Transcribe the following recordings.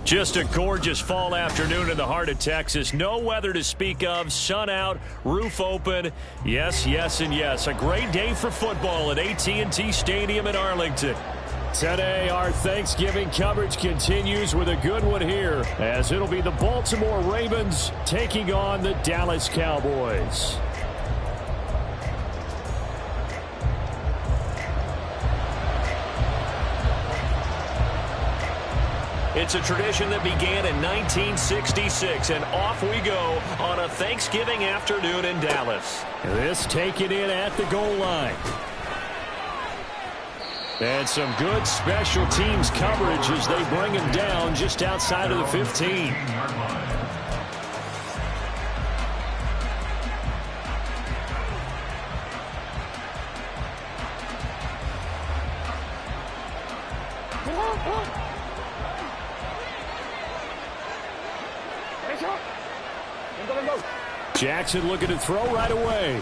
Just a gorgeous fall afternoon in the heart of Texas. No weather to speak of. Sun out, roof open. Yes, yes, and yes. A great day for football at AT&T Stadium in Arlington. Today, our Thanksgiving coverage continues with a good one here, as it'll be the Baltimore Ravens taking on the Dallas Cowboys. It's a tradition that began in 1966, and off we go on a Thanksgiving afternoon in Dallas. This taken in at the goal line. And some good special teams coverage as they bring him down just outside of the 15. Jackson looking to throw right away. And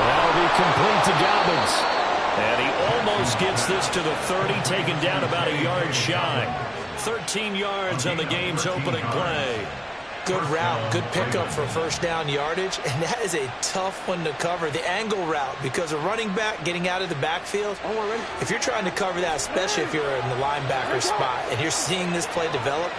that'll be complete to Dobbins. And he almost gets this to the 30, taken down about a yard shy. 13 yards on the game's opening play. Good route, good pickup for first down yardage, and that is a tough one to cover, the angle route, because a running back getting out of the backfield, if you're trying to cover that, especially if you're in the linebacker spot, and you're seeing this play develop,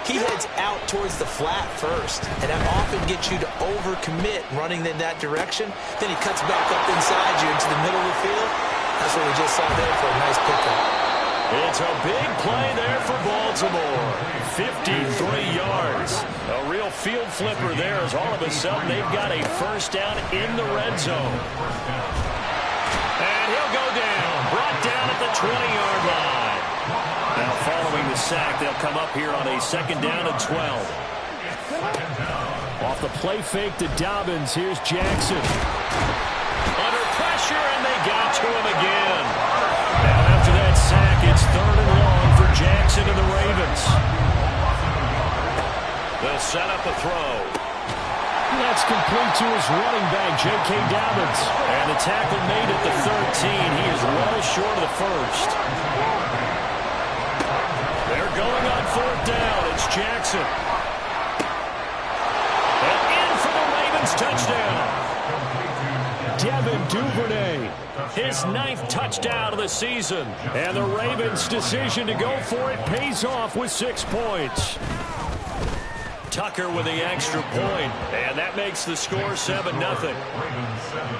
he heads out towards the flat first, and that often gets you to overcommit running in that direction. Then he cuts back up inside you into the middle of the field. That's what we just saw there for a nice pickup. It's a big play there for Baltimore. 53 yards. A real field flipper there as all of a sudden they've got a first down in the red zone. And he'll go down. Brought down at the 20-yard line. Now following the sack, they'll come up here on a second down and 12. Off the play fake to Dobbins, here's Jackson. Under pressure, and they got to him again. Now after that sack, it's 3rd and long for Jackson and the Ravens. They'll set up a throw. That's complete to his running back, J.K. Dobbins. And the tackle made at the 13. He is well short of the first. They're going on 4th down. It's Jackson. And in for the Ravens touchdown. Devin Duvernay, his 9th touchdown of the season. And the Ravens' decision to go for it pays off with 6 points. Tucker with the extra point, and that makes the score 7-0. Ravens 7,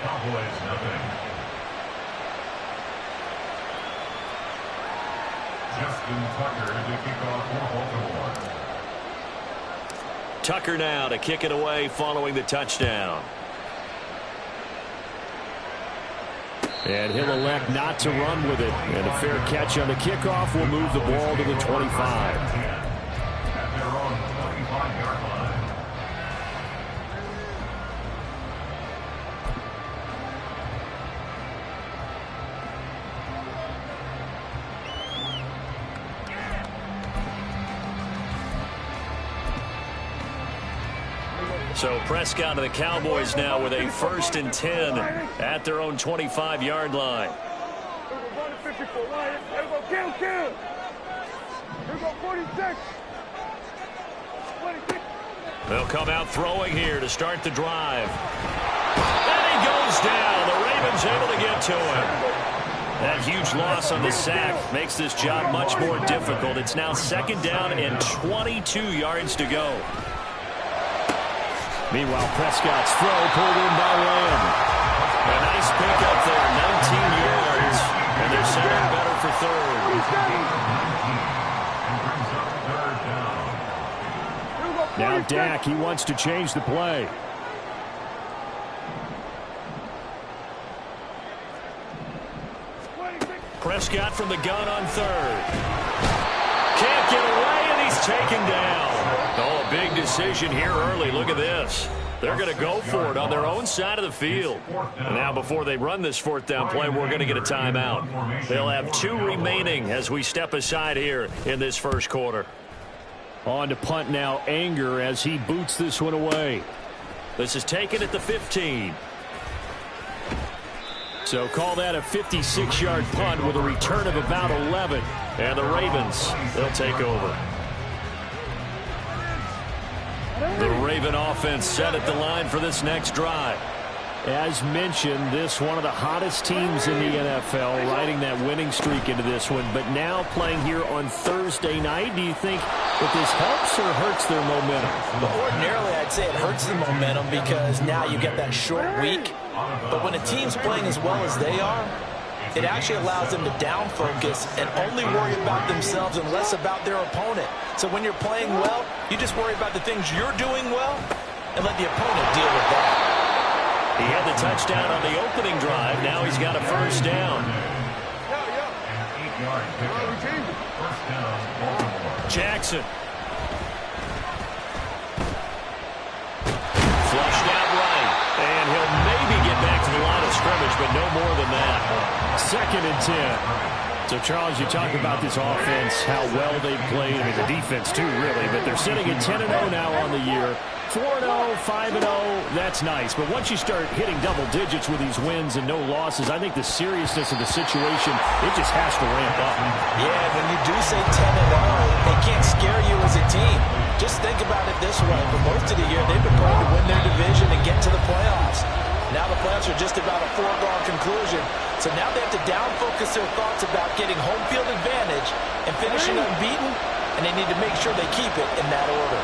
Cowboys 0. Justin Tucker to kick off for Baltimore. Tucker now to kick it away following the touchdown. And he'll elect not to run with it. And a fair catch on the kickoff will move the ball to the 25. At their own 25-yard line. So Prescott and the Cowboys now with a 1st and 10 at their own 25-yard line. They'll come out throwing here to start the drive. And he goes down. The Ravens able to get to him. That huge loss on the sack makes this job much more difficult. It's now 2nd down and 22 yards to go. Meanwhile, Prescott's throw pulled in by Lamb. A nice pickup there, 19 yards. And they're setting better for 3rd. Now Dak, he wants to change the play. Prescott from the gun on 3rd. Can't get away, and he's taken down. Oh, a big decision here early. Look at this. They're going to go for it on their own side of the field. And now before they run this 4th down play, we're going to get a timeout. They'll have 2 remaining as we step aside here in this 1st quarter. On to punt now, Anger as he boots this one away. This is taken at the 15. So call that a 56-yard punt with a return of about 11. And the Ravens, they'll take over. The Raven offense set at the line for this next drive. As mentioned, this one of the hottest teams in the NFL, riding that winning streak into this one, but now playing here on Thursday night. Do you think that this helps or hurts their momentum? Well, ordinarily, I'd say it hurts the momentum because now you get that short week. But when a team's playing as well as they are, it actually allows them to down focus and only worry about themselves and less about their opponent. So when you're playing well, you just worry about the things you're doing well and let the opponent deal with that. He had the touchdown on the opening drive. Now he's got a first down. Jackson. Flushed out right. And he'll maybe get back to the line of scrimmage, but no more than that. 2nd and 10. So, Charles, you talk about this offense, how well they've played. I mean, the defense, too, really. But they're sitting at 10-0 now on the year. 4-0, 5-0, that's nice. But once you start hitting double digits with these wins and no losses, I think the seriousness of the situation, it just has to ramp up. Yeah, when you do say 10-0, they can't scare you as a team. Just think about it this way. For most of the year, they've been going to win their division and get to the playoffs. Now the playoffs are just about a foregone conclusion. So now they have to down-focus their thoughts about getting home field advantage and finishing unbeaten, and they need to make sure they keep it in that order.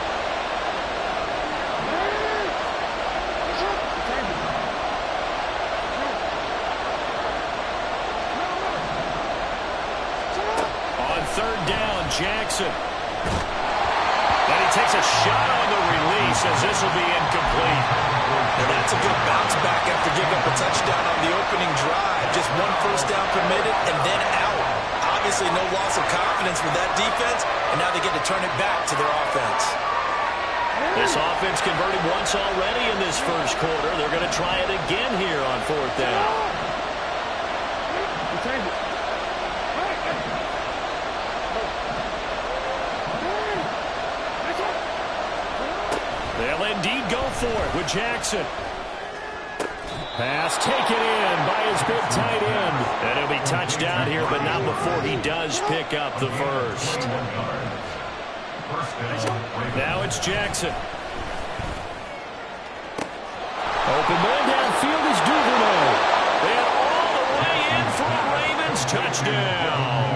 Jackson. And he takes a shot on the release as this will be incomplete. And that's a good bounce back after giving up a touchdown on the opening drive. Just one first down permitted and then out. Obviously no loss of confidence with that defense, and now they get to turn it back to their offense. This offense converted once already in this first quarter. They're going to try it again here on 4th down. They'll indeed go for it with Jackson. Pass taken in by his big tight end. And it'll be touchdown here, but not before he does pick up the first. Now it's Jackson. Open man downfield is Duvernay. And all the way in for a Ravens touchdown.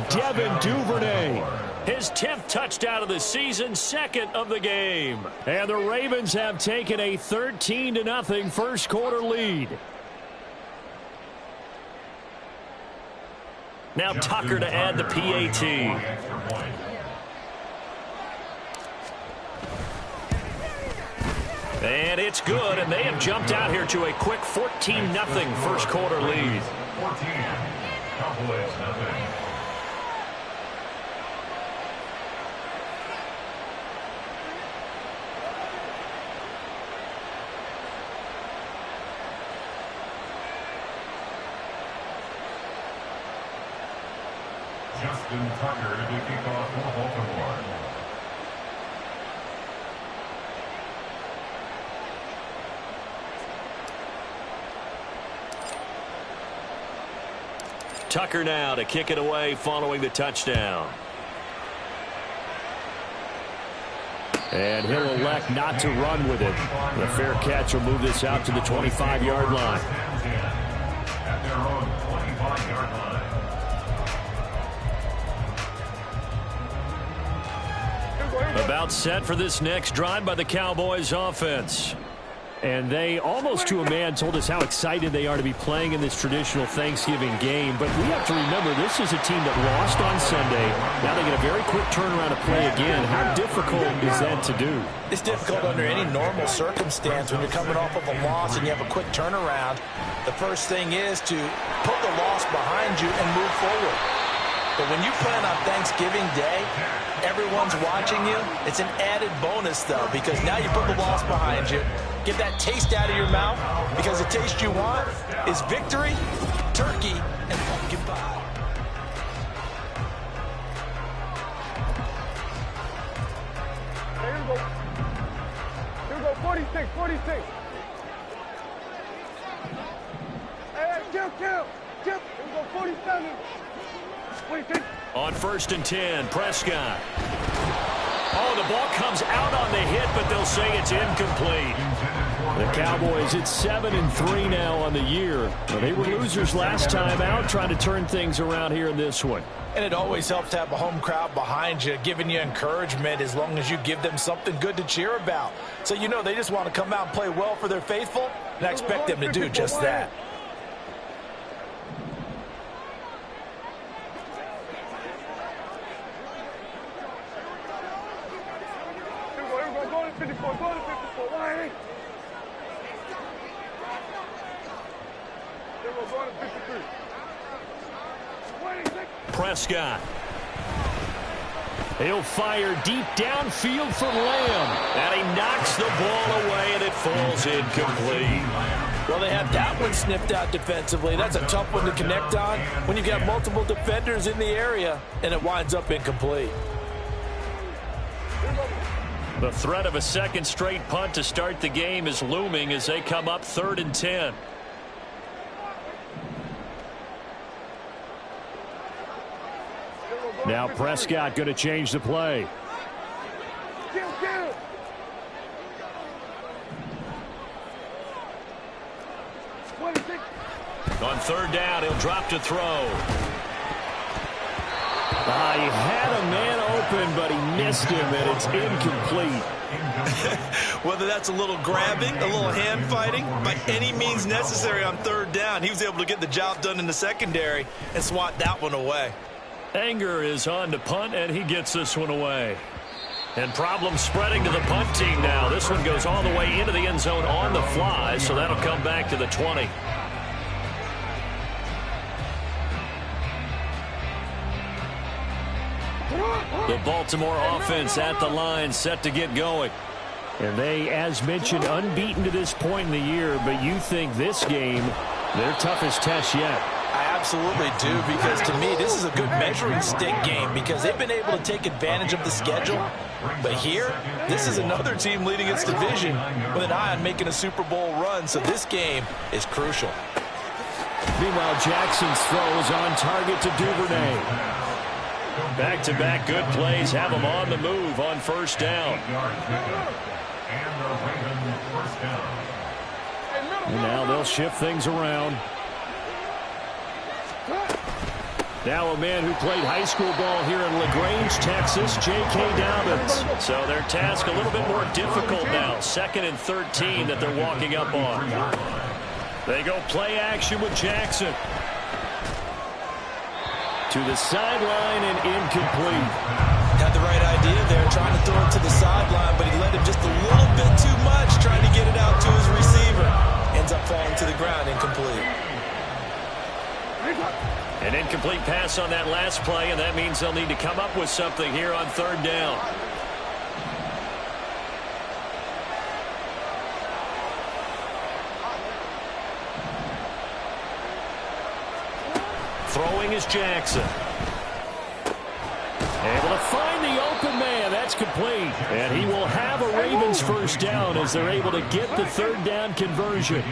Devin Duvernay. His 10th touchdown of the season, 2nd of the game. And the Ravens have taken a 13-0 first quarter lead. Now Tucker to add the PAT. And it's good, and they have jumped out here to a quick 14-0 first quarter lead. 14, Cowboys nothing. Justin Tucker to kick off for Baltimore. Tucker now to kick it away following the touchdown. And he'll elect not to run with it. The fair catch will move this out to the 25-yard line. At their own 25-yard line. About set for this next drive by the Cowboys offense. And they, almost to a man, told us how excited they are to be playing in this traditional Thanksgiving game. But we have to remember, this is a team that lost on Sunday. Now they get a very quick turnaround to play again. How difficult is that to do? It's difficult under any normal circumstance when you're coming off of a loss and you have a quick turnaround. The first thing is to put the loss behind you and move forward. But when you play on Thanksgiving Day, everyone's watching you. It's an added bonus, though, because now you put the loss behind you. Get that taste out of your mouth, because the taste you want is victory, turkey, and pumpkin pie. Here we go. Here we go, 46, 46. On 1st and 10, Prescott. Oh, the ball comes out on the hit, but they'll say it's incomplete. The Cowboys, it's 7-3 now on the year. Well, they were losers last time out, trying to turn things around here in this one. And it always helps to have a home crowd behind you, giving you encouragement as long as you give them something good to cheer about. So you know they just want to come out and play well for their faithful, and I expect them to do just that. Prescott. He'll fire deep downfield for Lamb. And he knocks the ball away, and it falls incomplete. Well, they have that one sniffed out defensively. That's a tough one to connect on when you've got multiple defenders in the area, and it winds up incomplete. The threat of a second straight punt to start the game is looming as they come up 3rd and 10. Now Prescott going to change the play. On 3rd down, he'll drop to throw. He had a man open, but he missed him, and it's incomplete. Whether that's a little grabbing, a little hand fighting, by any means necessary on 3rd down, he was able to get the job done in the secondary and swat that one away. Anger is on to punt, and he gets this one away. And problems spreading to the punt team now. This one goes all the way into the end zone on the fly, so that'll come back to the 20. The Baltimore offense at the line, set to get going. And they, as mentioned, unbeaten to this point in the year, but you think this game, their toughest test yet. I absolutely do, because to me, this is a good measuring stick game because they've been able to take advantage of the schedule. But here, this is another team leading its division with an eye on making a Super Bowl run, so this game is crucial. Meanwhile, Jackson's throw is on target to Duvernay. Back-to-back good plays have them on the move on 1st down. And now they'll shift things around. Now a man who played high school ball here in LaGrange, Texas, J.K. Dobbins. So their task a little bit more difficult now. 2nd and 13 that they're walking up on. They go play action with Jackson. To the sideline and incomplete. Had the right idea there, trying to throw it to the sideline, but he led him just a little bit too much, trying to get it out to his receiver. Ends up falling to the ground, incomplete. An incomplete pass on that last play, and that means they'll need to come up with something here on 3rd down. Throwing is Jackson. Able to find the open man. That's complete. And he will have a Ravens 1st down as they're able to get the 3rd down conversion.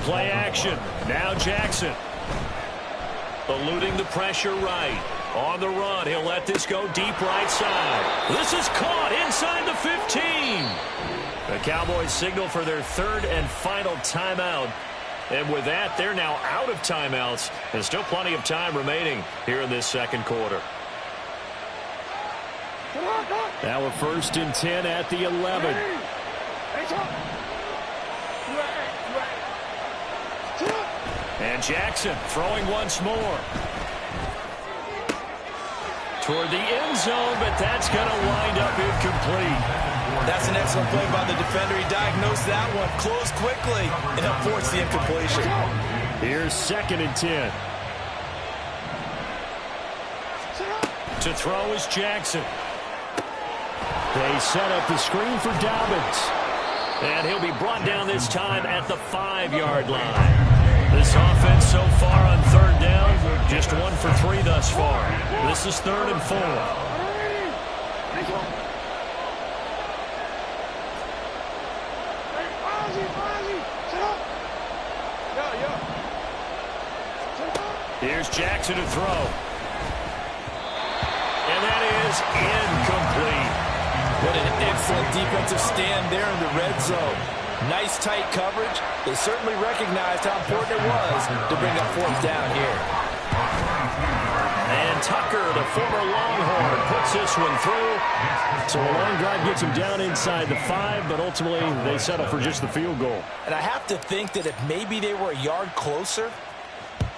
Play action. Now Jackson. Eluding the pressure right. On the run, he'll let this go deep right side. This is caught inside the 15. The Cowboys signal for their 3rd and final timeout. And with that, they're now out of timeouts. And still plenty of time remaining here in this 2nd quarter. Now a 1st and 10 at the 11. And Jackson throwing once more. Toward the end zone, but that's going to wind up incomplete. That's an excellent play by the defender. He diagnosed that one, closed quickly, and helped force the incompletion. Here's 2nd and 10. To throw is Jackson. They set up the screen for Dobbins. And he'll be brought down this time at the 5-yard line. This offense so far on 3rd down, just 1 for 3 thus far. This is 3rd and 4. Here's Jackson to throw. And that is incomplete. What an excellent defensive stand there in the red zone. Nice tight coverage. They certainly recognized how important it was to bring up fourth down here. And Tucker, the former Longhorn, puts this one through. So a long drive gets him down inside the 5, but ultimately they settle for just the field goal. And I have to think that if maybe they were a yard closer,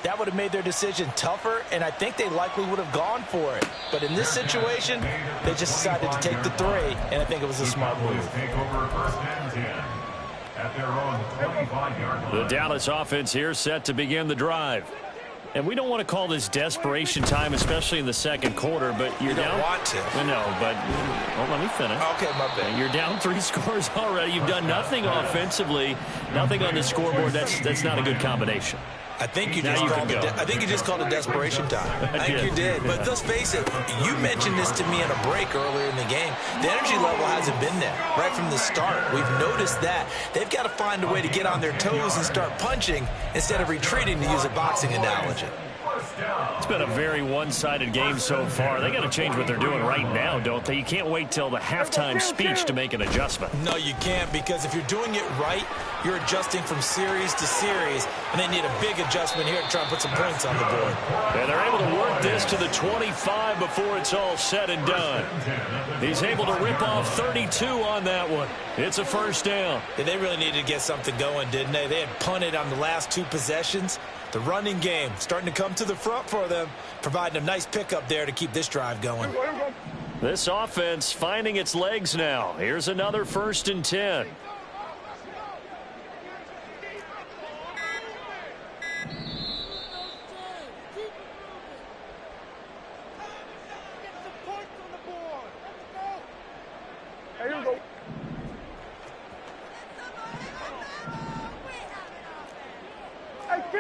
that would have made their decision tougher, and I think they likely would have gone for it. But in this situation, they just decided to take the 3, and I think it was a smart move. Take over first and 10 at their own 25-yard line. The Dallas offense here set to begin the drive. And we don't want to call this desperation time, especially in the second quarter, but you're down. You don't want to. No, but let me finish. Okay, my bad. You're down 3 scores already. You've done nothing offensively, nothing on the scoreboard. That's not a good combination. I think you just called it desperation time. I think you did. But let's face it, you mentioned this to me in a break earlier in the game. The energy level hasn't been there right from the start. We've noticed that. They've got to find a way to get on their toes and start punching instead of retreating, to use a boxing analogy. It's been a very one-sided game so far. They got to change what they're doing right now, don't they? You can't wait till the halftime speech to make an adjustment. No, you can't, because if you're doing it right, you're adjusting from series to series, and they need a big adjustment here to try and put some points on the board. And they're able to work this to the 25 before it's all said and done. He's able to rip off 32 on that one. It's a first down. Yeah, they really needed to get something going, didn't they? They had punted on the last 2 possessions. The running game starting to come to the front for them, providing a nice pickup there to keep this drive going. This offense finding its legs now. Here's another 1st and 10.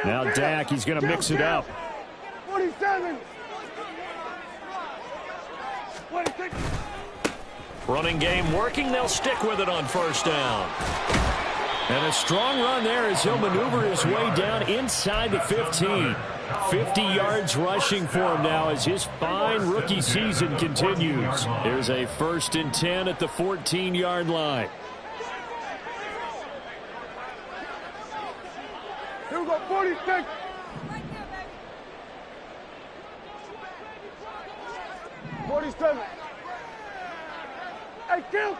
Now Dak, he's going to mix it up. 47. 26. Running game working. They'll stick with it on first down. And a strong run there as he'll maneuver his way down inside the 15. 50 yards rushing for him now as his fine rookie season continues. Here's a 1st and 10 at the 14-yard line. Here we go, 46. 47. Hey, kill.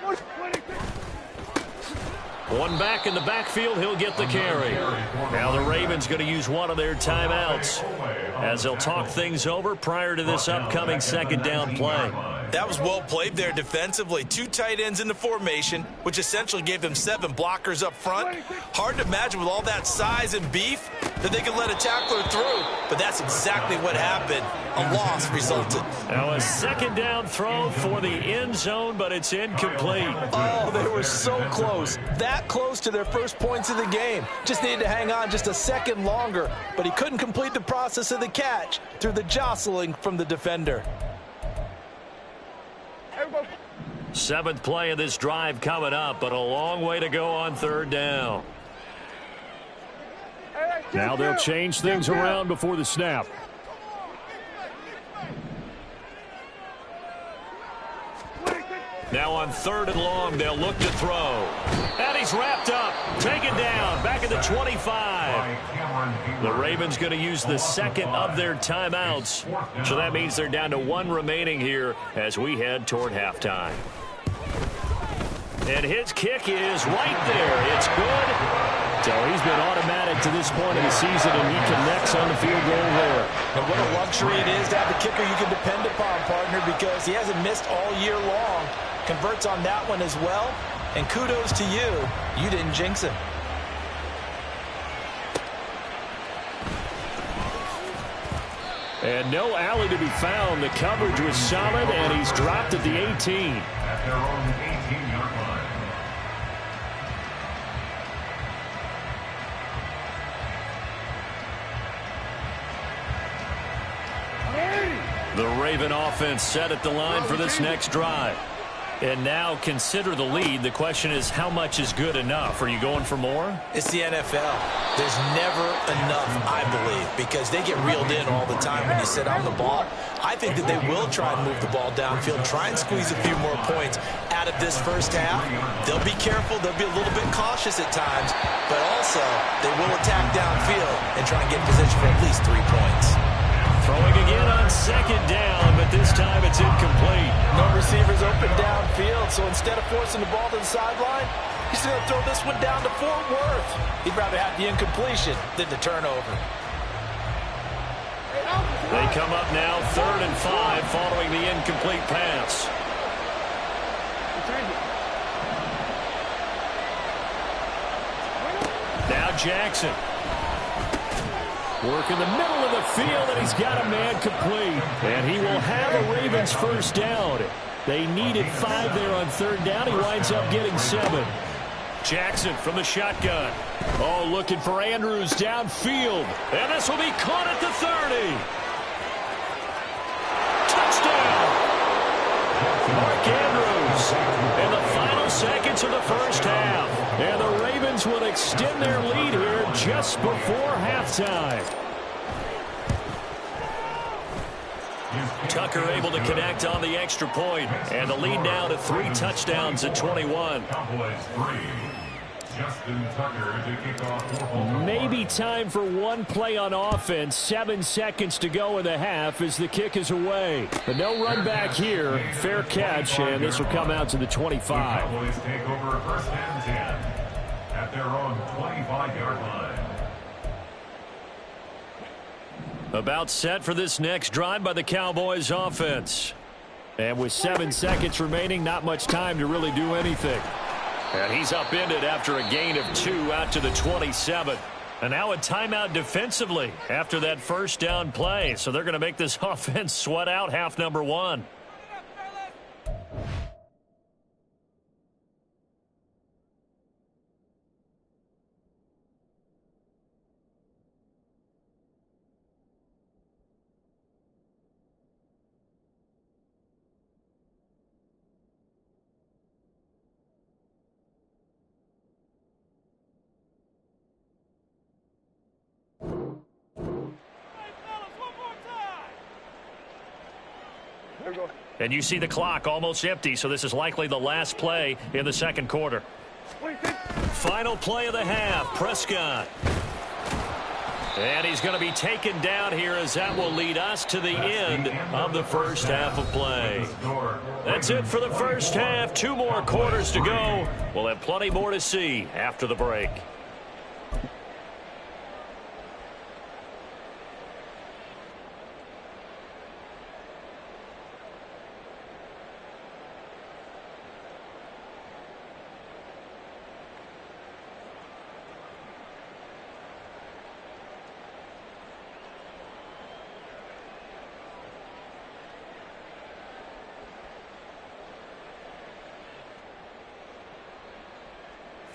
26. One back in the backfield, he'll get the carry. Now the Ravens going to use one of their timeouts as they'll talk things over prior to this upcoming second down play. That was well played there defensively. 2 tight ends in the formation, which essentially gave them 7 blockers up front. Hard to imagine with all that size and beef that they could let a tackler through, but that's exactly what happened. A loss resulted. Now a second down throw for the end zone, but it's incomplete. Oh, they were so close. That close to their first points of the game. Just needed to hang on just a second longer, but he couldn't complete the process of the catch through the jostling from the defender. 7th play of this drive coming up, but a long way to go on 3rd down. Now they'll change things around before the snap. Now on 3rd and long, they'll look to throw. And he's wrapped up, taken down, back at the 25. The Ravens going to use the second of their timeouts. So that means they're down to 1 remaining here as we head toward halftime. And his kick is right there. It's good. So he's been automatic to this point of the season, and he connects on the field goal there. And what a luxury it is to have a kicker you can depend upon, partner, because he hasn't missed all year long. Converts on that one as well. And kudos to you. You didn't jinx him. And no alley to be found. The coverage was solid, and he's dropped at the 18. At their own 18-yard line. The Raven offense set at the line for this next drive. And now consider the lead. The question is, how much is good enough? Are you going for more? It's the NFL. There's never enough, I believe, because they get reeled in all the time when you sit on the ball. I think that they will try and move the ball downfield, try and squeeze a few more points out of this first half. They'll be careful. They'll be a little bit cautious at times, but also they will attack downfield and try and get in position for at least 3 points. Throwing again on second down, but this time it's incomplete. No receivers open downfield, so instead of forcing the ball to the sideline, he's going to throw this one down to Fort Worth. He'd rather have the incompletion than the turnover. They come up now 3rd and 5 following the incomplete pass. Now Jackson. Work in the middle of the field, and he's got a man complete. And he will have a Ravens first down. They needed 5 there on 3rd down. He winds up getting 7. Jackson from the shotgun. Oh, looking for Andrews downfield. And this will be caught at the 30. Touchdown! Mark Andrews in the final seconds of the first half. And the Ravens will extend their lead here just before halftime. Tucker able to connect on the extra point, and the lead now to 3 touchdowns at 21. Maybe time for one play on offense. 7 seconds to go in the half as the kick is away. But no run back here. Fair catch, and this will come out to the 25. Cowboys take over 1st and 10 at their own 25-yard line. About set for this next drive by the Cowboys offense. And with 7 seconds remaining, not much time to really do anything. And he's upended after a gain of 2 out to the 27. And now a timeout defensively after that first down play. So they're going to make this offense sweat out half number 1. And you see the clock almost empty, so this is likely the last play in the second quarter. Final play of the half, Prescott. And he's going to be taken down here as that will lead us to the end of the first half of play. That's it for the first half. 2 more quarters to go. We'll have plenty more to see after the break.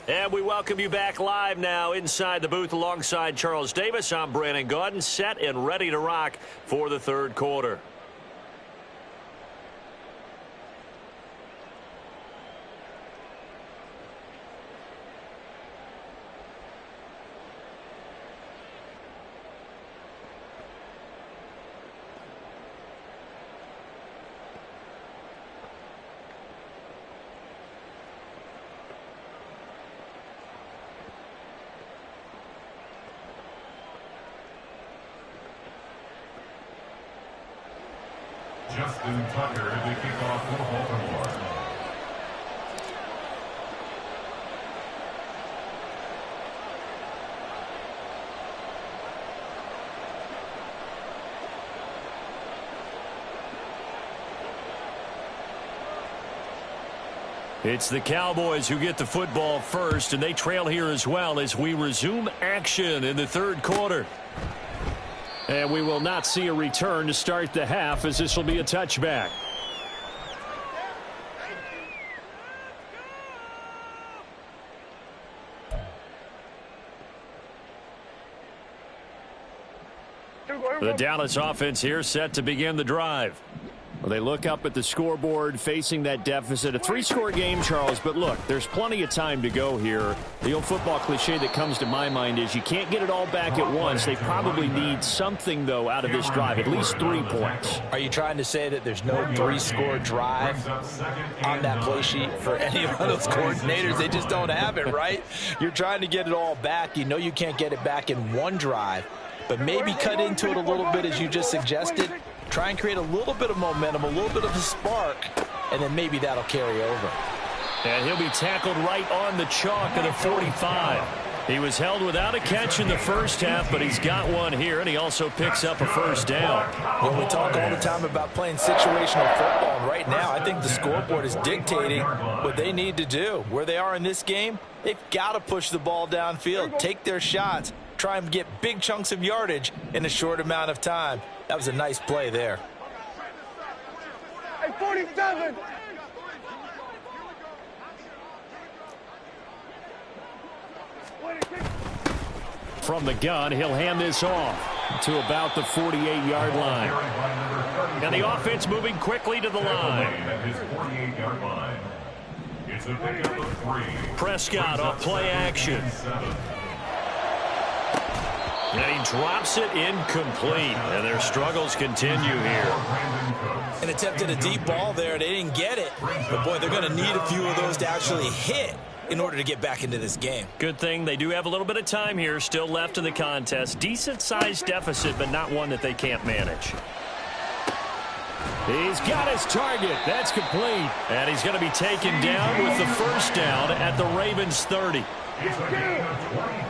And we welcome you back live now inside the booth alongside Charles Davis. I'm Brandon Gaudin, set and ready to rock for the third quarter. Justin Tucker to kick off for Baltimore. It's the Cowboys who get the football first, and they trail here as well as we resume action in the third quarter. And we will not see a return to start the half, as this will be a touchback. The Dallas offense here set to begin the drive. Well, they look up at the scoreboard facing that deficit. A 3-score game, Charles, but look, there's plenty of time to go here. The old football cliche that comes to my mind is you can't get it all back at once. They probably need something, though, out of this drive, at least 3 points. Are you trying to say that there's no 3-score drive on that play sheet for any of those coordinators? They just don't have it, right? You're trying to get it all back. You know you can't get it back in one drive, but maybe cut into it a little bit as you just suggested. Try and create a little bit of momentum, a little bit of a spark, and then maybe that'll carry over. And he'll be tackled right on the chalk at the 45. He was held without a catch in the first half, but he's got one here, and he also picks up a first down. Well, we talk all the time about playing situational football, and right now I think the scoreboard is dictating what they need to do. Where they are in this game, they've got to push the ball downfield, take their shots, try and get big chunks of yardage in a short amount of time. That was a nice play there. Hey, 47! From the gun, he'll hand this off to about the 48-yard line. And the offense moving quickly to the line. Prescott off play action. And he drops it incomplete. And their struggles continue here. And attempted a deep ball there. They didn't get it. But, boy, they're going to need a few of those to actually hit in order to get back into this game. Good thing they do have a little bit of time here still left in the contest. Decent-sized deficit, but not one that they can't manage. He's got his target. That's complete. And he's going to be taken down with the first down at the Ravens' 30. It's a gain of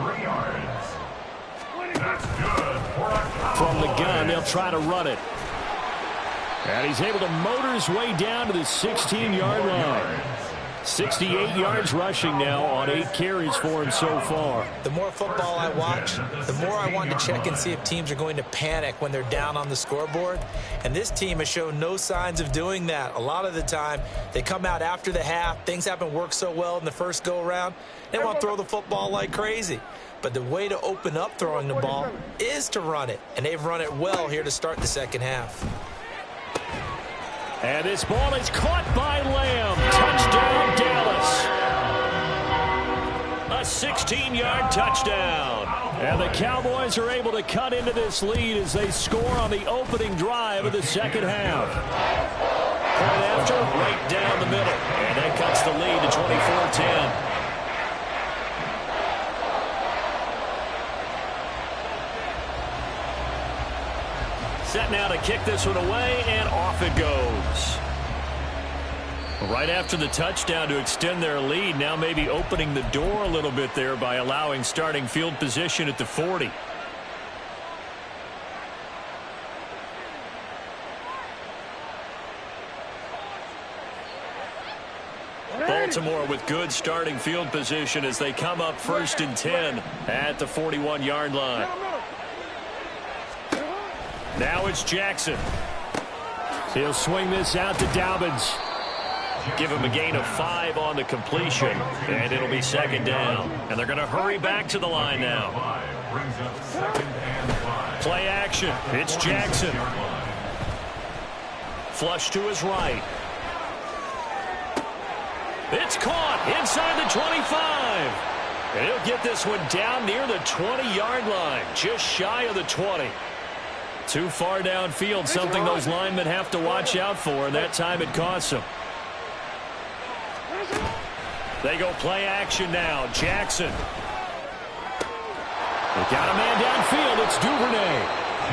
23 yards. That's good for a Cowboy. From the gun, they'll try to run it. And he's able to motor his way down to the 16-yard line. 68 yards rushing now on 8 carries for him so far. The more football I watch, the more I want to check and see if teams are going to panic when they're down on the scoreboard. And this team has shown no signs of doing that. A lot of the time, they come out after the half. Things haven't worked so well in the first go-around. They want to throw the football like crazy. But the way to open up throwing the ball is to run it. And they've run it well here to start the second half. And this ball is caught by Lamb. Touchdown, Dallas. A 16-yard touchdown. And the Cowboys are able to cut into this lead as they score on the opening drive of the second half. Point after, right down the middle. And that cuts the lead to 24-10. Set now to kick this one away, and off it goes. Right after the touchdown to extend their lead, now maybe opening the door a little bit there by allowing starting field position at the 40. Baltimore with good starting field position as they come up 1st and 10 at the 41-yard line. Now it's Jackson. He'll swing this out to Dobbins. Give him a gain of 5 on the completion, and it'll be second down. And they're going to hurry back to the line now. Play action. It's Jackson. Flush to his right. It's caught inside the 25. And he'll get this one down near the 20-yard line, just shy of the 20. Too far downfield, something those linemen have to watch out for, and that time it costs them. They go play action now. Jackson. They got a man downfield. It's Duvernay.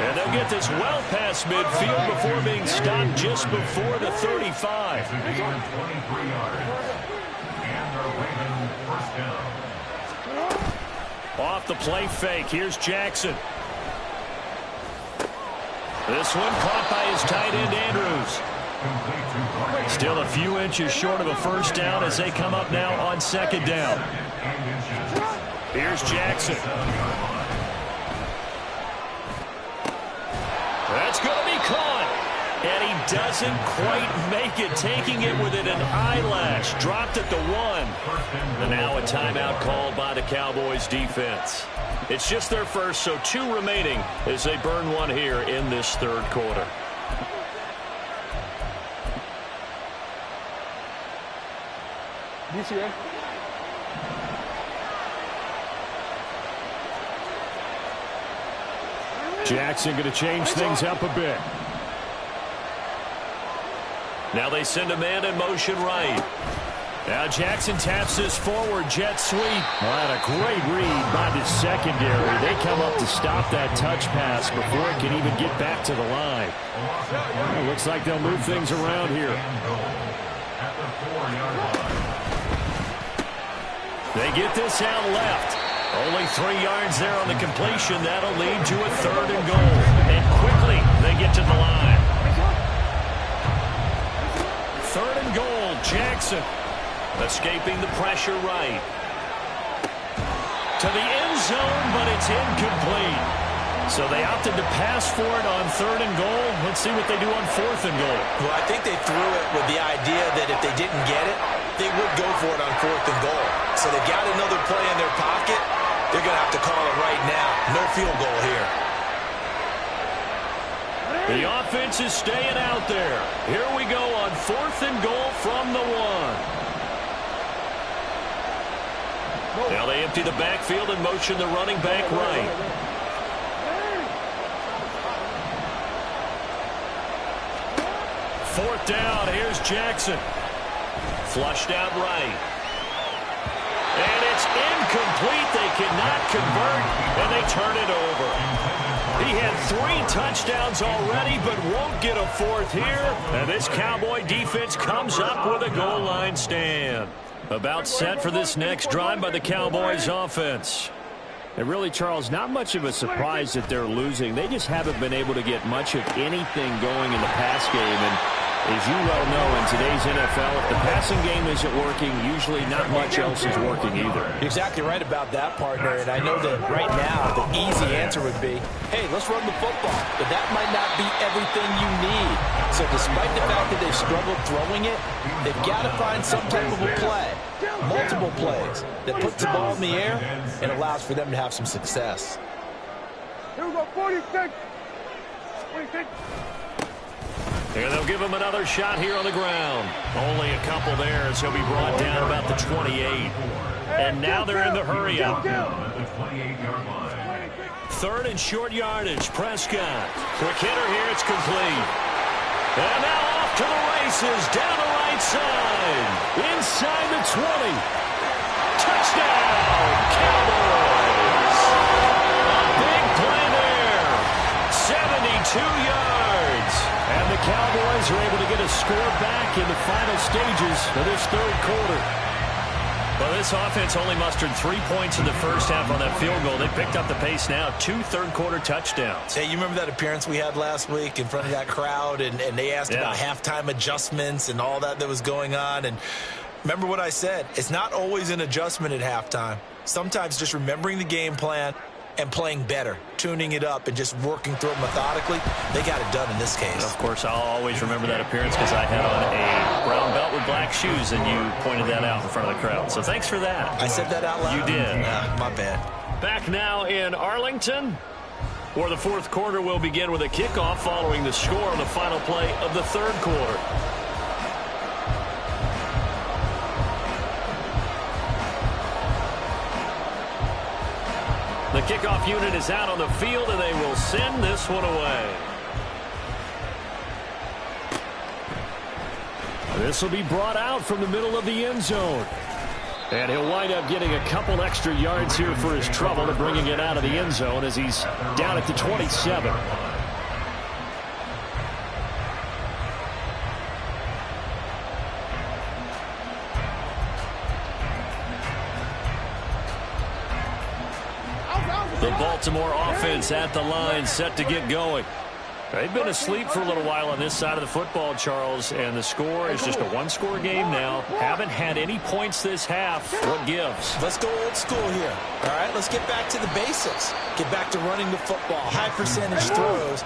And they'll get this well past midfield before being stopped just before the 35. Off the play fake. Here's Jackson. This one caught by his tight end, Andrews. Still a few inches short of a first down as they come up now on second down. Here's Jackson. That's going to be caught. And he doesn't quite make it, taking it within an eyelash. Dropped at the 1. And now a timeout called by the Cowboys defense. It's just their first, so 2 remaining as they burn one here in this third quarter. Jackson going to change things up a bit. Now they send a man in motion right. Now Jackson taps this forward jet sweep. Well, that a great read by the secondary. They come up to stop that touch pass before it can even get back to the line. It looks like they'll move things around here. They get this out left. Only 3 yards there on the completion. That'll lead to a 3rd and goal. And quickly they get to the line. 3rd and goal, Jackson. Escaping the pressure right. To the end zone, but it's incomplete. So they opted to pass for it on 3rd and goal. Let's see what they do on 4th and goal. Well, I think they threw it with the idea that if they didn't get it, they would go for it on 4th and goal. So they've got another play in their pocket. They're going to have to call it right now. No field goal here. The offense is staying out there. Here we go on 4th and goal from the 1. Now they empty the backfield and motion the running back right. Fourth down, here's Jackson. Flushed out right. And it's incomplete. They cannot convert, and they turn it over. He had 3 touchdowns already, but won't get a 4th here. And this Cowboy defense comes up with a goal line stand. About set for this next drive by the Cowboys offense. And really, Charles, not much of a surprise that they're losing. They just haven't been able to get much of anything going in the pass game. And as you well know, in today's NFL, if the passing game isn't working, usually not much else is working either. You're exactly right about that, partner. And I know that right now the easy answer would be, hey, let's run the football. But that might not be everything you need. So despite the fact that they've struggled throwing it, they've got to find some type of a play, multiple plays, that puts the ball in the air and allows for them to have some success. Here we go, 46. 46. And they'll give him another shot here on the ground. Only a couple there as he'll be brought down about the 28. And now they're in the hurry-up. 3rd and short yardage. Prescott. Quick hitter here. It's complete. And now off to the races. Down the right side. Inside the 20. Touchdown, Cowboys. A big play there. 72 yards. And the Cowboys are able to get a score back in the final stages of this 3rd quarter. Well, this offense only mustered 3 points in the first half on that field goal. They picked up the pace now. 2 third-quarter touchdowns. Hey, you remember that appearance we had last week in front of that crowd, and they asked about halftime adjustments and all that was going on, and remember what I said. It's not always an adjustment at halftime. Sometimes just remembering the game plan and playing better, tuning it up, and just working through it methodically. They got it done in this case. Of course, I'll always remember that appearance because I had on a brown belt with black shoes, and you pointed that out in front of the crowd. So thanks for that. I said that out loud? You did. My bad. Back now in Arlington, where the 4th quarter will begin with a kickoff following the score on the final play of the 3rd quarter. The kickoff unit is out on the field, and they will send this one away. This will be brought out from the middle of the end zone. And he'll wind up getting a couple extra yards here for his trouble and bringing it out of the end zone as he's down at the 27. The Baltimore offense at the line, set to get going. They've been asleep for a little while on this side of the football, Charles, and the score is just a one-score game now. Haven't had any points this half. What gives? Let's go old school here. All right, let's get back to the basics. Get back to running the football, high percentage throws.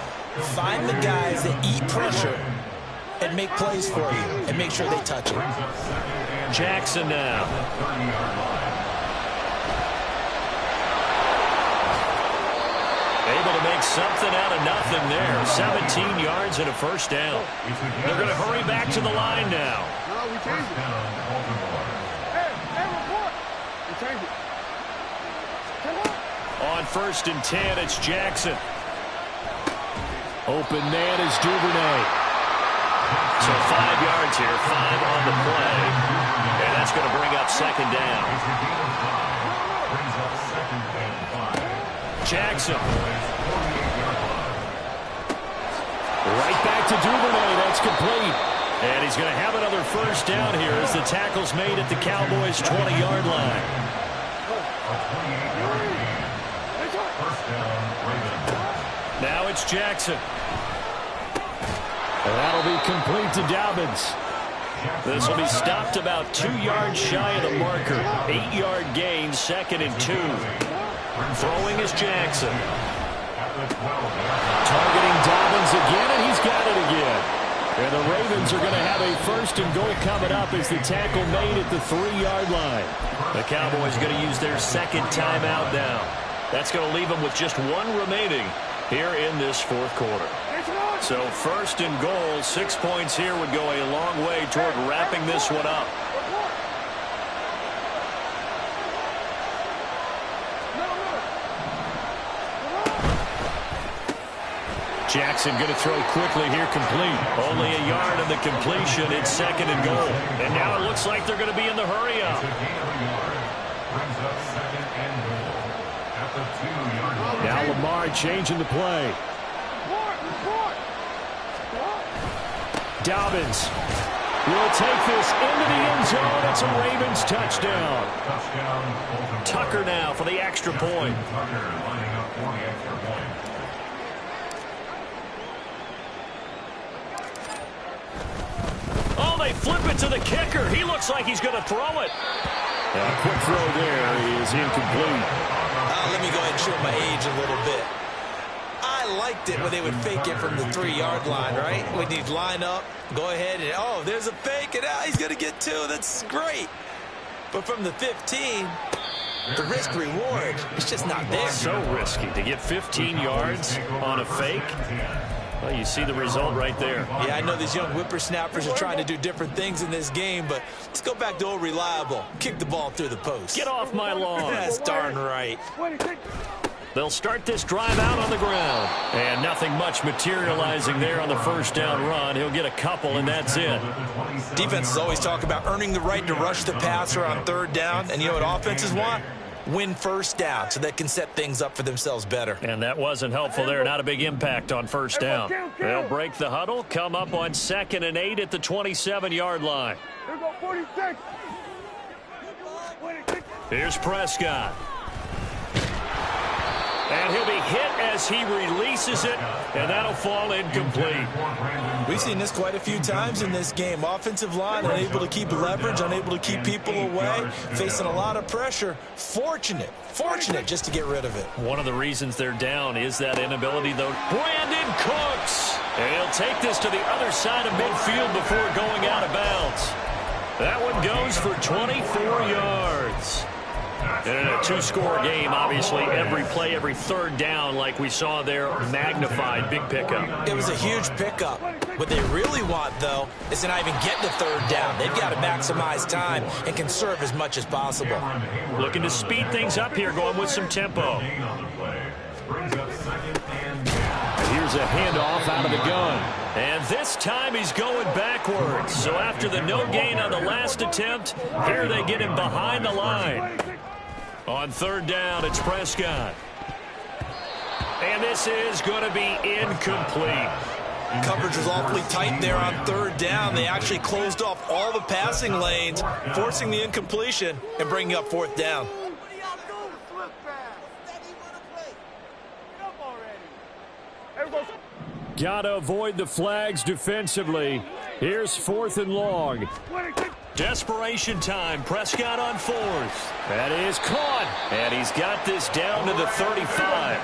Find the guys that eat pressure and make plays for you and make sure they touch it. Jackson now. Able to make something out of nothing there. 17 yards and a first down. They're going to hurry back to the line now. On 1st and 10, it's Jackson. Open man is Duvernay. So 5 yards here, 5 on the play. And that's going to bring up 2nd down. Jackson. Right back to Duvernay. That's complete. And he's going to have another 1st down here as the tackle's made at the Cowboys' 20-yard line. Now it's Jackson. And that'll be complete to Dobbins. This will be stopped about 2 yards shy of the marker. 8-yard gain, 2nd and 2. Throwing is Jackson. Targeting Dobbins again, and he's got it again. And the Ravens are going to have a 1st and goal coming up as the tackle made at the 3-yard line. The Cowboys are going to use their 2nd timeout now. That's going to leave them with just 1 remaining here in this 4th quarter. So 1st and goal, 6 points here would go a long way toward wrapping this one up. Jackson going to throw quickly here, complete. Only a yard on the completion. It's 2nd and goal. And now it looks like they're going to be in the hurry-up. Now Lamar changing the play. Dobbins will take this into the end zone. It's a Ravens touchdown. Tucker now for the extra point. Oh, they flip it to the kicker. He looks like he's going to throw it. A quick throw there is incomplete. Let me go ahead and show my age a little bit. I liked it when they would fake it from the 3-yard line, right? When you'd line up, go ahead, and oh, there's a fake, and he's going to get 2. That's great. But from the 15, the risk-reward, it's just not there. So risky to get 15 yards on a fake. Well, you see the result right there. Yeah, I know these young whippersnappers are trying to do different things in this game, but let's go back to old reliable. Kick the ball through the post. Get off my lawn. That's darn right. They'll start this drive out on the ground. And nothing much materializing there on the 1st down run. He'll get a couple, and that's it. Defenses always talk about earning the right to rush the passer on 3rd down. And you know what offenses want? Win 1st down so they can set things up for themselves better. And that wasn't helpful there. Not a big impact on 1st down. They'll break the huddle, come up on 2nd and 8 at the 27-yard line. Here we go, 46. Here's Prescott. And he'll be hit as he releases it, and that'll fall incomplete. We've seen this quite a few times in this game. Offensive line unable to keep leverage, unable to keep people away, facing a lot of pressure. Fortunate just to get rid of it. One of the reasons they're down is that inability, though. Brandon Cooks. And he'll take this to the other side of midfield before going out of bounds. That one goes for 24 yards. And in a 2-score game, obviously, every play, every 3rd down, like we saw there, magnified, big pickup. It was a huge pickup. What they really want, though, is to not even get the 3rd down. They've got to maximize time and conserve as much as possible. Looking to speed things up here, going with some tempo. Here's a handoff out of the gun. And this time he's going backwards. So after the no gain on the last attempt, here they get him behind the line. On 3rd down, it's Prescott. And this is going to be incomplete. Coverage was awfully tight there on 3rd down. They actually closed off all the passing lanes, forcing the incompletion and bringing up 4th down. Got to avoid the flags defensively. Here's 4th and long. Desperation time. Prescott on 4th. That is caught. And he's got this down to the 35.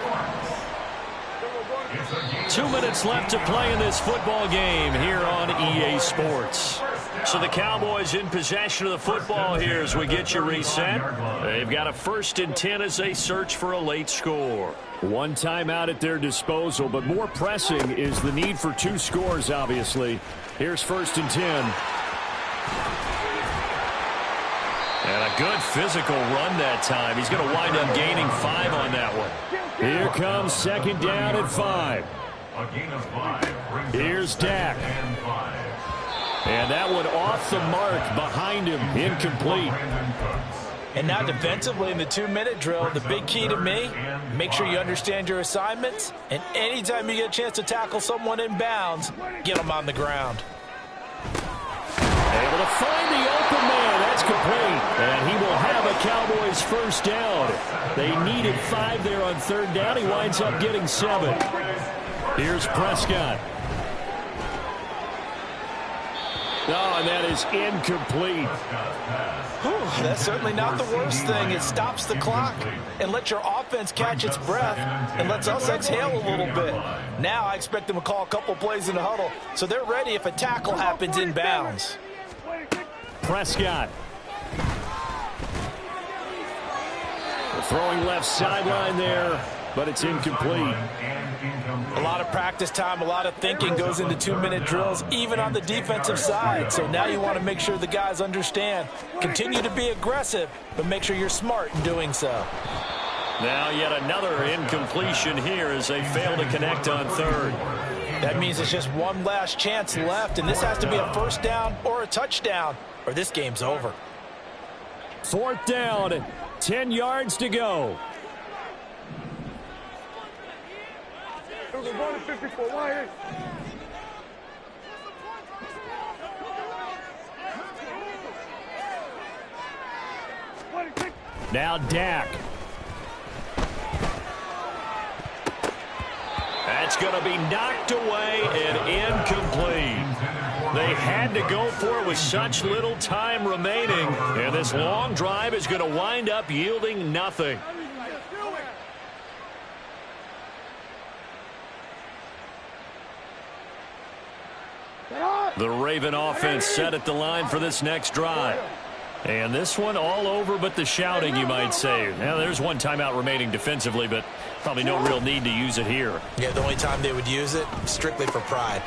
2 minutes left to play in this football game here on EA Sports. So the Cowboys in possession of the football here as we get you reset. They've got a 1st and 10 as they search for a late score. 1 timeout at their disposal, but more pressing is the need for 2 scores, obviously. Here's 1st and 10. And a good physical run that time. He's going to wind up gaining 5 on that one. Here comes second down at 5. A gain of 5 brings Here's Dak. and 5. And that one off the mark behind him, incomplete. And now defensively in the 2-minute drill, the big key to me, make sure you understand your assignments, and anytime you get a chance to tackle someone in bounds, get them on the ground. Able to find the open man. That's complete. And he will have a Cowboys first down. They needed 5 there on third down. He winds up getting 7. Here's Prescott. Oh, and that is incomplete. Whew, that's certainly not the worst thing. It stops the clock and lets your offense catch its breath and lets us exhale a little bit. Now I expect them to call a couple plays in the huddle so they're ready if a tackle happens in bounds. Prescott. The throwing left sideline there, but it's incomplete. A lot of practice time, a lot of thinking goes into 2-minute drills, even on the defensive side. So now you want to make sure the guys understand. Continue to be aggressive, but make sure you're smart in doing so. Now yet another incompletion here as they fail to connect on third. That means it's just one last chance left, and this has to be a first down or a touchdown, or this game's over. Fourth down, 10 yards to go. We're going to 54. Why here? Now Dak. That's going to be knocked away and incomplete. They had to go for it with such little time remaining, and this long drive is going to wind up yielding nothing. The Raven offense set at the line for this next drive. And this one all over but the shouting, you might say. Now, there's one timeout remaining defensively, but probably no real need to use it here. Yeah, the only time they would use it, strictly for pride.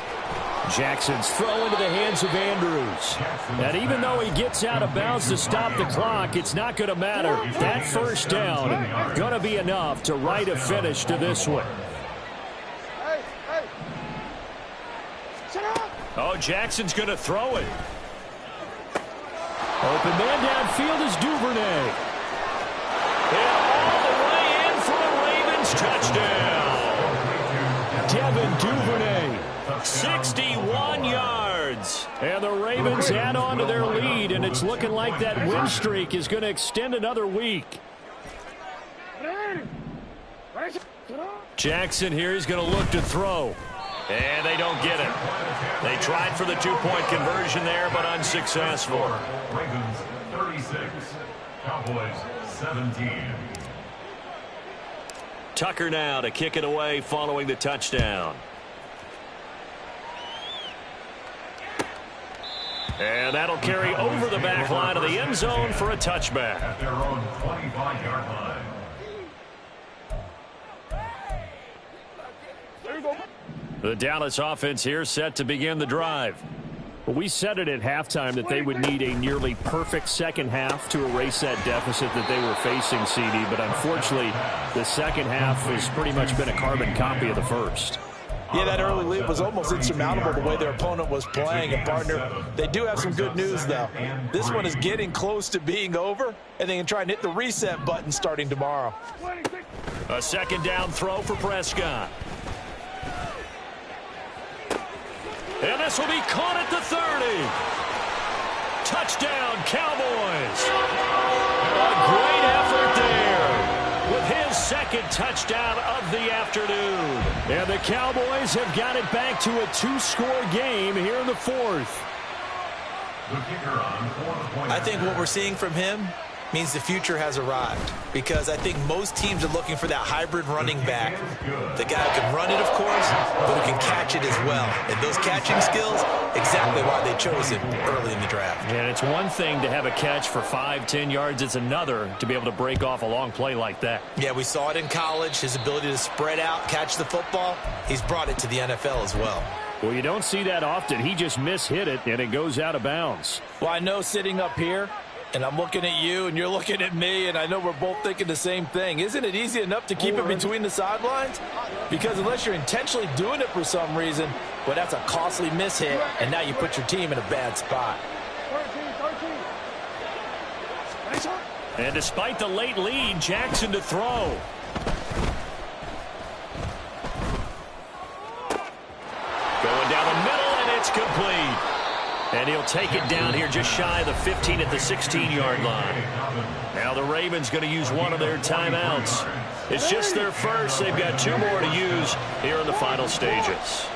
Jackson's throw into the hands of Andrews. And even though he gets out of bounds to stop the clock, it's not going to matter. That first down going to be enough to write a finish to this one. Oh, Jackson's going to throw it. Open man downfield is Duvernay. And all the way in for a Ravens touchdown. Devin Duvernay. 61 yards. And the Ravens add on to their lead, and it's looking like that win streak is going to extend another week. Jackson here is going to look to throw. And they don't get it. They tried for the two-point conversion there, but unsuccessful. Ravens 36, Cowboys 17. Tucker now to kick it away following the touchdown. And that'll carry over the back line of the end zone for a touchback. At their own 25-yard line. The Dallas offense here set to begin the drive. Well, we said it at halftime that they would need a nearly perfect second half to erase that deficit that they were facing, CD. But unfortunately, the second half has pretty much been a carbon copy of the first. Yeah, that early lead was almost insurmountable the way their opponent was playing. And, partner, they do have some good news, though. This one is getting close to being over, and they can try and hit the reset button starting tomorrow. A second down throw for Prescott. And this will be caught at the 30. Touchdown, Cowboys. A great effort there with his second touchdown of the afternoon. And the Cowboys have got it back to a 2-score game here in the fourth. I think what we're seeing from him means the future has arrived, because I think most teams are looking for that hybrid running back. The guy who can run it, of course, but who can catch it as well. And those catching skills, exactly why they chose him early in the draft. And it's one thing to have a catch for 5-10 yards. It's another to be able to break off a long play like that. Yeah, we saw it in college, his ability to spread out, catch the football. He's brought it to the NFL as well. Well, you don't see that often. He just mishit it, and it goes out of bounds. Well, I know sitting up here, And I'm looking at you, and you're looking at me, and I know we're both thinking the same thing. Isn't it easy enough to keep it between the sidelines? Because unless you're intentionally doing it for some reason, well, that's a costly miss hit, and now you put your team in a bad spot. 13. And despite the late lead, Jackson to throw. Going down the middle, and it's complete. And he'll take it down here just shy of the 15 at the 16-yard line. Now the Ravens going to use one of their timeouts. It's just their first. They've got 2 more to use here in the final stages.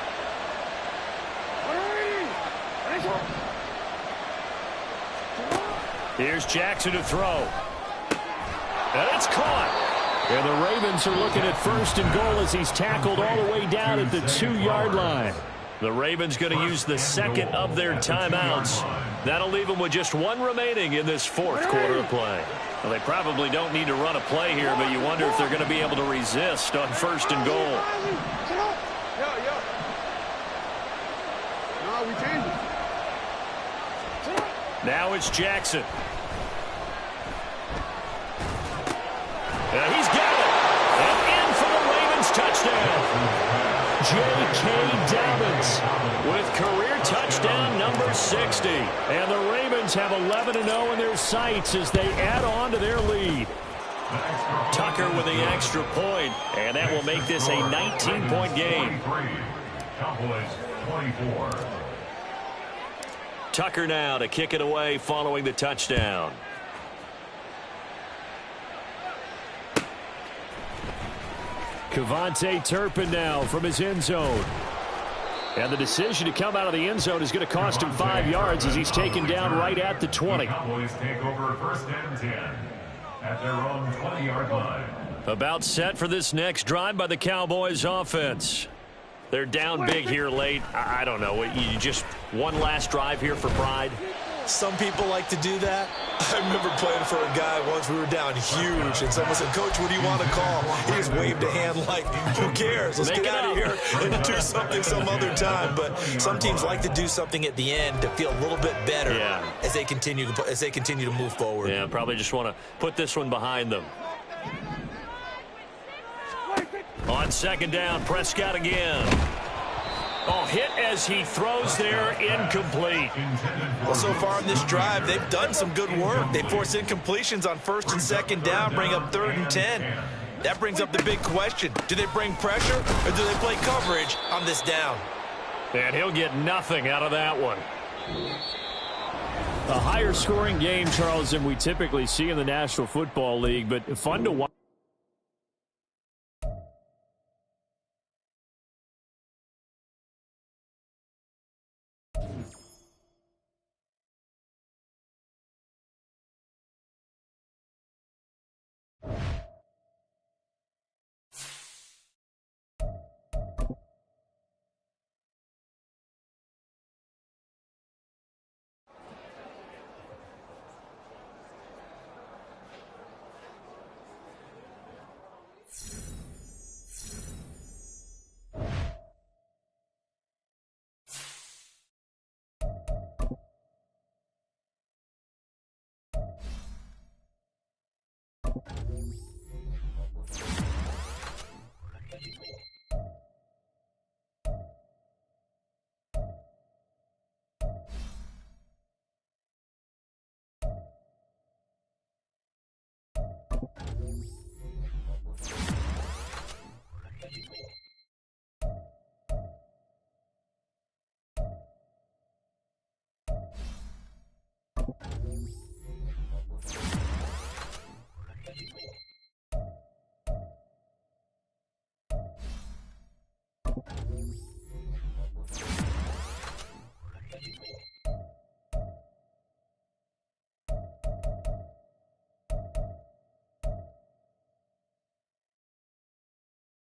Here's Jackson to throw. And it's caught. And the Ravens are looking at 1st and goal as he's tackled all the way down at the 2-yard line. The Ravens going to use the second of their timeouts. That'll leave them with just 1 remaining in this 4th quarter of play. Well, they probably don't need to run a play here, but you wonder if they're going to be able to resist on 1st and goal. Now it's Jackson. And he's got it. And in for the Ravens touchdown. J.K. Dobbins with career touchdown number 60. And the Ravens have 11-0 in their sights as they add on to their lead. Tucker with the extra point, and that will make this a 19-point game. Cowboys 24. Tucker now to kick it away following the touchdown. Kevontae Turpin now from his end zone. And the decision to come out of the end zone is going to cost him 5 yards as he's taken down right at the 20. Cowboys take over 1st and 10 at their own 20-yard line. About set for this next drive by the Cowboys offense. They're down big here late. I don't know. You just one last drive here for pride? Some people like to do that. I remember playing for a guy once. We were down huge, and someone said, "Coach, what do you want to call?" He just waved a hand like, "Who cares? Let's get out of here and do something some other time." But some teams like to do something at the end to feel a little bit better as they continue to move forward. Yeah, probably just want to put this one behind them. On 2nd down, Prescott again. Oh, hit as he throws there, incomplete. Well, so far in this drive, they've done some good work. They force incompletions on 1st and 2nd down, bring up 3rd and 10. That brings up the big question. Do they bring pressure or do they play coverage on this down? And he'll get nothing out of that one. A higher scoring game, Charles, than we typically see in the National Football League, but fun to watch.